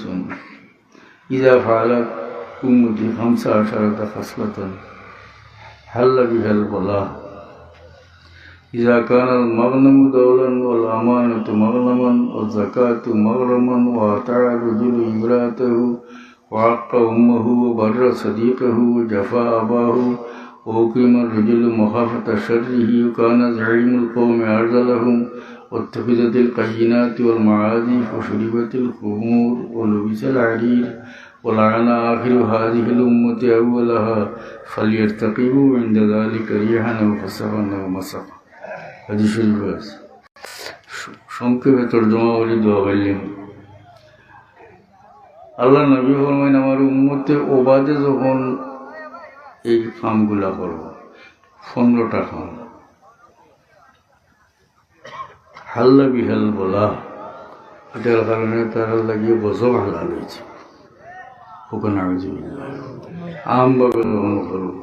কইছেন ইজা ফাআলাত উম্মতি 15 খাসলাতান হাল্লা বিহাল বলা إذا كان المغنم دولا والأمانة مغنما والزكاة مغرما وأطاع الرجل امرأته وعق أمه وبر صديقه وجفا أباه وأقيم الرجل مخافة شره وكان زعيم القوم أرذلهم واتخذت القينات والمعازف وشربت الخمور ولبس العرير ولعن آخر هذه الأمة أولها فليرتقبوا عند ذلك ريحا أو خسفا أو مسخا হাদিস শরীফ আছে। সংক্ষেপে তর্জমা করি দোয়া করলেন আল্লাহ নবী ফরমাইন আমার উম্মতে ওবাদে যখন এই কামগুলা করব 15টা কাম হাল্লা বিহাল বলা এটার কারণে তারা লাগিয়ে গজব হালাল হয়েছে ওখানে আমভাবে গ্রহণ করব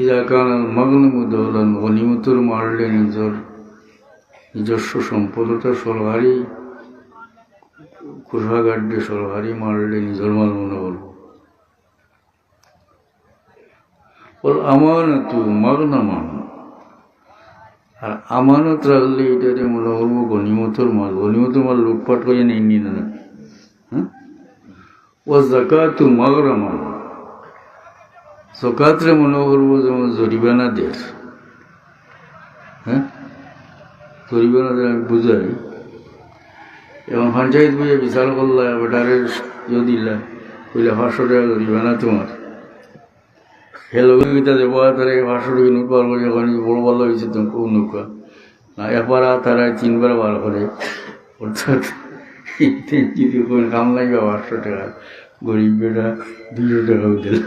ইদা কান মাগনামু দৌলান গনিমতুর মারলে নিজস্ব সম্পদটা সরকারি কুরহাগাড্ডে সরকারি মারলে নিজের মাল মনে করবো ওর আমানতু মাগনামান আর আমানত রাখলে এটাতে মনে করবো গনিমতুর মাল লুটপাট করে নেয়নি না হ্যাঁ ও যাকাতু মাগরামান জকাতরে মনে করবো যেমন জরিমানা দের হ্যাঁ জরিমানা দের আমি বুঝাই এবং পঞ্চায়েত বুঝে বিচার করলা বেটারে দিলা কইলে 500 টাকা জরিমানা তোমার হেলগিটা দেবো তারা 500 টাকা নোট বার করে যখন বড় ভালো হয়েছে তুমি খুব নৌকা না এপারা তারা 3 বার বার করে অর্থাৎ যদি কোনো কাম লাগবে 500 টাকা গরিব বেটা 200 টাকাও দিল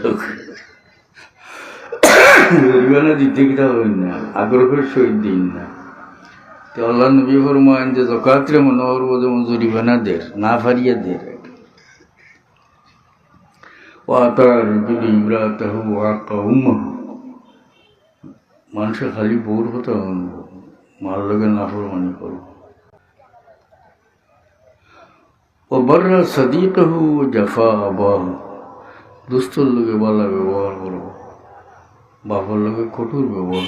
জরিমানা দিতে কিটা হবেন না আগ্রহের সহিত দিন না তো আল্লাহ নবী ফরমান যে যাকাতরে মনে করবো যেমন জরিমানা দের না ফারিয়ে দের মানুষে খালি বউর কথা মার লগে নাফরমানি করবো ও বর্রা সদীকহু জাফা আবাহু দুস্তর লোকে বালা ব্যবহার করবো বাবার লোকে কঠোর ব্যবহার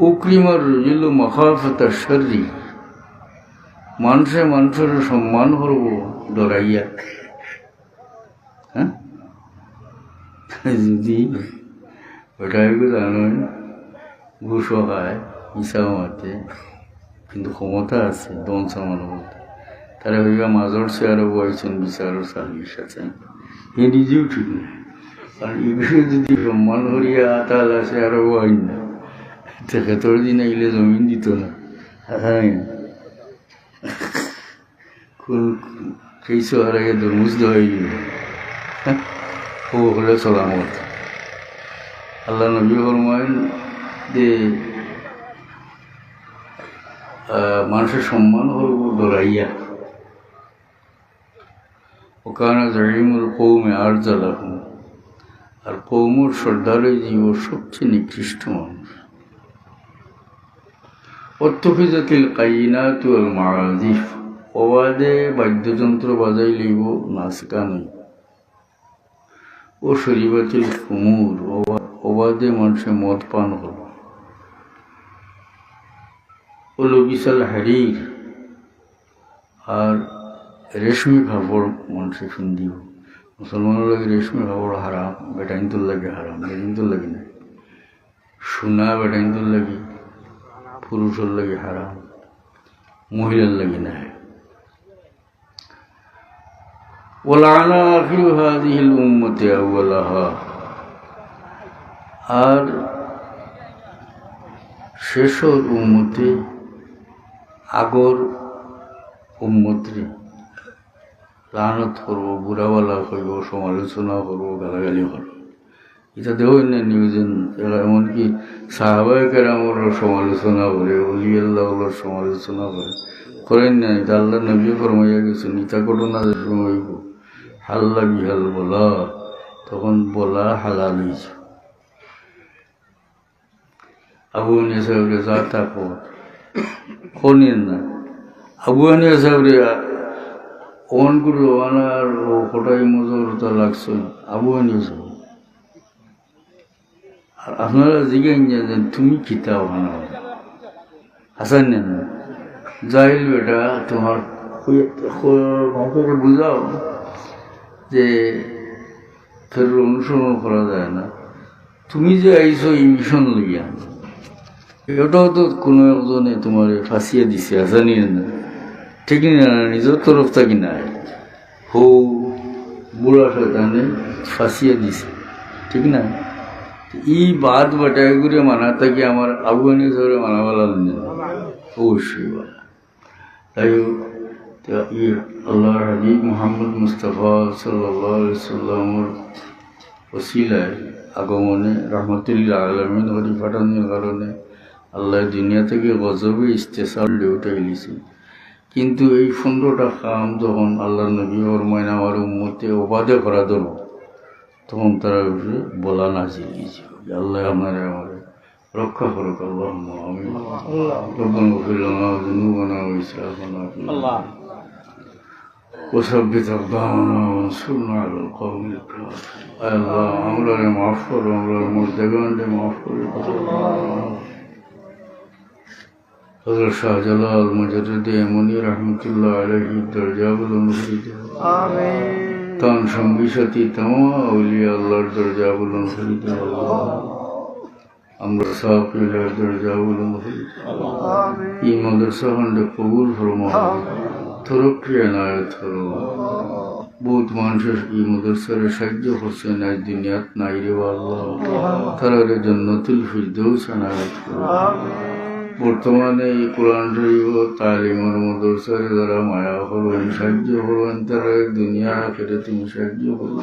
উকরিমার রুজিল মখাফাতা শররি মানুষের সম্মান করব ডরাইয়া হ্যাঁ যদি ওটাই জানো ঘুষও খায় মিশাও মাতে কিন্তু ক্ষমতা আছে দন সামার মধ্যে তারা হইবা মাজর চেয়ারও বয়েছেন বিচারও সালিশ আছে এ নিজেও ঠিক না কারণ এগুলো যদি সম্মান করিয়া তাহলে আছে আরো আইন না খেতর দিন আইলে জমিন দিত না হ্যাঁ কোন কেইশো আর আগে দরমুজ দেওয়াই গেল ও হলে সালামত আল্লাহ নবী ফরমায়েন যে মানুষের সম্মান করবো ডরাইয়া ওখানে জাহিমুল কৌমে আরজালাহুম আর কৌমুর সর্দারে জীব সবচেয়ে নিকৃষ্ট মানুষ অত্তফিজাতিল কাইনাত ওয়াল মাআজিফ ওয়াদে বাদ্যযন্ত্র বাজাই লইব নাচকা নই ও শরীবাতিল কুমুর ওবাদে মানুষে মদ পান করব ও লবিসাল হারির আর রেশমি কাপড় মানুষে শুনদিব মুসলমানের লাগে রেশমি কাপড় হারাম বেটাইনতুর লাগে হারাম বেটাইনতুর লাগে না সোনা বেটাইনতুর লাগে পুরুষের লাগে হারাম মহিলার লাগে না ولعن آخر هذه الأمة أولها আর শেষর উম্মতে আগর উম্মতরে লানত করবো বুড়াওয়ালা করবো সমালোচনা করবো গালাগালি করবো এটা দেহ না নিউজেন এমনকি সাহাবায়ে কেরামের সমালোচনা করে ওলি আল্লাহর সমালোচনা করেন না এটা আল্লাহ নবী ফরমাইয়া গেছেন ইটা ঘটনা হইব হাল্লা বিহাল বলা তখন বলা হালাল হয়েছে আবু নেশা যা তাকো খোনেন না আবু হানিফা সাহেবরে অন করে ওয়ানার ও ফটাই মজরতা লাগছে আবু হানিফা সাহেব। আর আপনারা জিজ্ঞেন যে তুমি কিতা ওখানে হাসান না জাহিল বেটা তোমার বুঝাও যে ফের অনুসরণ করা যায় না। তুমি যে আইসো এই মিশন লইয়া এটাও তো কোনো একজনে তোমার ফাঁসিয়ে দিছে হাসানি না, ঠিক না? নিজের তরফ থাকি না হৌ বুড়া শয়তানে ফাঁসিয়ে দিছে, ঠিক না? ই বাদ বাটাই করে মানা থাকি আমার আবু হানিফা সাহেবরে মানা বলা অবশ্যই বলা। তাই আল্লাহর হাবিব মুহাম্মদ মুস্তাফা সাল্লাল্লাহু আলাইহি সাল্লামের ওসিলায় আগমনে রহমতুল্লাহ আলামিন হরি ফাটানোর কারণে আল্লাহ দুনিয়া থেকে গজবে ইস্তেসার উঠে গেছে। কিন্তু এই 15টা কাম যখন আল্লাহ নবী ওর ময়না আমার উম্মতে ওবাদে করা ধরব, তখন তারা বলা নাজিল গিয়েছিল আল্লাহ আমারে রক্ষা করুক। আল্লাহ আমি রব্বানা গফির লানা যুনুবানা ওয়া ইসরাফানা وثبت أقدامنا وانصرنا على القوم الكافرين. আল্লাহ আমরারে মাফ করো, আমরা মুর্দাগানরে মাফ করো। হযরত শাহজালাল মুজাদ্দিদ এমনি রহমাতুল্লাহ আলাইহি দরজা বুলন্দ করে দাও। আমিন। তান সঙ্গী সাথী তামাম আউলিয়া আল্লাহর দরজা বুলন্দ করে দাও। আমরা সাফিলার দরজা বুলন্দ করে দাও। আমিন। এই মাদ্রাসা খন্ডে কবুল ফরমাও, তরক্কি এনায়েত করো। বহুত মানুষের এই মাদ্রাসার সাহায্য করছেন, আজ দুনিয়াত নাই রে আল্লাহ, তারা জান্নাতুল ফিরদৌস এনায়েত করো। বর্তমানে এই কোরআন শরীফ ও তালিমের মাদ্রাসার যারা মায়া করবেন, সাহায্য করবেন, তারা দুনিয়া আখিরাতে তুমি সাহায্য করবে।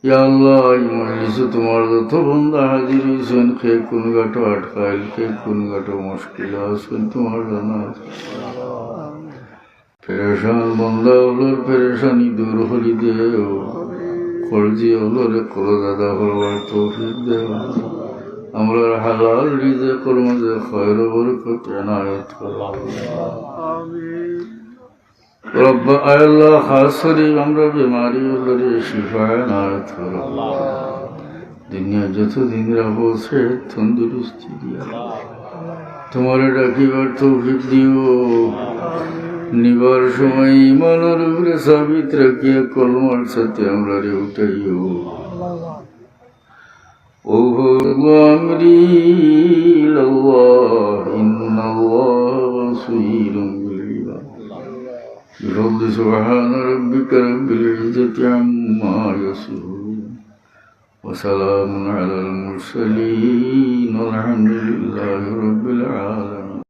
ইয়া আল্লাহ, এই মজলিসে তোমার যত বান্দা হাজির হয়েছেন, কে কোন গাটো আটকাইল, কে কোন গাটো মুশকিল আছেন, তোমার জানা আছে। পেরেশান বান্দা হলোর পেরেশানি দূর হলি দেও, কলজি হলোরে কলো দাদা হলবার তৌফিক দেও। আমরা হালাল রিজিকের মধ্যে খয়র বরকত এনায়েত করো। আমিন। রব্ব আল্লাহ খাস করে আমরা বিমারি হলে শিফা এনায়েত করো। দুনিয়া যতদিন রাখো সে তন্দুরুস্তি দিয়া তোমার ডাকিবার তৌফিক দিও। নিবার সময় ইমানের উপরে সাবিত রাখিয়া কলমার সাথে আমরা রে উঠাইও। أمري إلى الله إن الله بصير بالعباد. بفضل سبحان ربك رب العزة عما يصفون وسلام على المرسلين والحمد لله رب العالمين.